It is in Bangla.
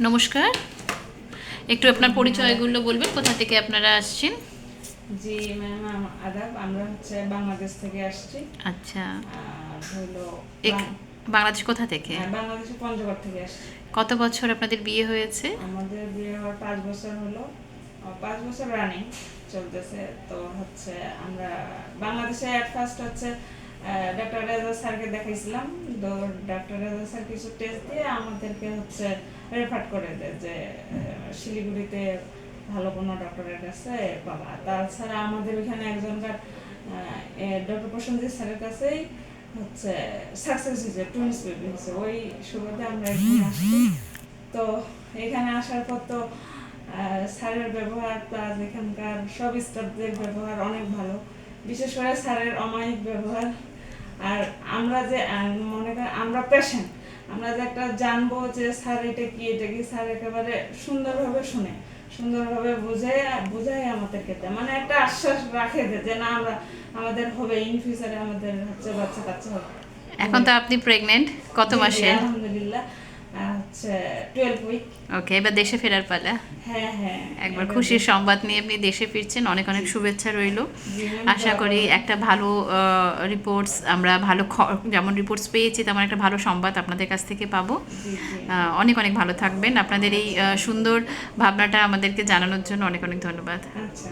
নমস্কার, একটু আপনার পরিচয়গুলো বলবেন, কোথা থেকে আপনারা আসছেন? জি ম্যাম, আদাব। আমরা বাংলাদেশ থেকে আসছি। আচ্ছা। আর হলো এক বাংলাদেশ কোথা থেকে? বাংলাদেশের পঞ্চগড় থেকে আসছি। কত বছর আপনাদের বিয়ে হয়েছে? আমাদের বিয়ে হওয়ার 5 বছর হলো, 5 বছর রানিং চলতেছে। তো আমরা বাংলাদেশে অ্যাট ফার্স্ট ডক্টর রেজা স্যারকে দেখাইছিলাম। তো ডক্টর রেজা স্যার কিছু টেস্ট দিয়ে আমাদেরকে রেফার করে দেয় যে শিলিগুড়িতে ভালো কোনো ডক্টরের কাছে পাবা। তাছাড়া আমাদের ওইখানে একজনকার ডক্টর প্রসেনজিৎ স্যারের কাছেই সাকসেস হয়েছে, টুইন্স বেবি হয়েছে। ওই সুবাদে আমরা এখানে আসছি। তো এখানে আসার পর তো স্যারের ব্যবহার প্লাস এখানকার সব স্টাফদের ব্যবহার অনেক ভালো, বিশেষ করে স্যারের অমায়িক ব্যবহার। আর আমরা যে মনে করেন আমরা পেশেন্ট, আমরা যে একটা জানবো যে স্যার এটা কি স্যার একেবারে সুন্দরভাবে শুনে, সুন্দরভাবে বুঝাই আমাদেরকে দেয়, মানে একটা আশ্বাস রাখে যে না আমরা আমাদের হবে, ইন ফিউচারে আমাদের বাচ্চা কাচ্চা হবে। এখন তো আপনি প্রেগনেন্ট, কত মাসে? আলহামদুলিল্লাহ 12 উইক। ওকে, এবার দেশে ফেরার পালা। হ্যাঁ হ্যাঁ, একবার খুশির সংবাদ নিয়ে আপনি দেশে ফিরছেন, অনেক অনেক শুভেচ্ছা রইল। আশা করি একটা ভালো রিপোর্টস, আমরা ভালো যেমন রিপোর্টস পেয়েছি তেমন একটা ভালো সংবাদ আপনাদের কাছ থেকে পাবো। অনেক অনেক ভালো থাকবেন। আপনাদের এই সুন্দর ভাবনাটা আমাদেরকে জানানোর জন্য অনেক অনেক ধন্যবাদ। আচ্ছা।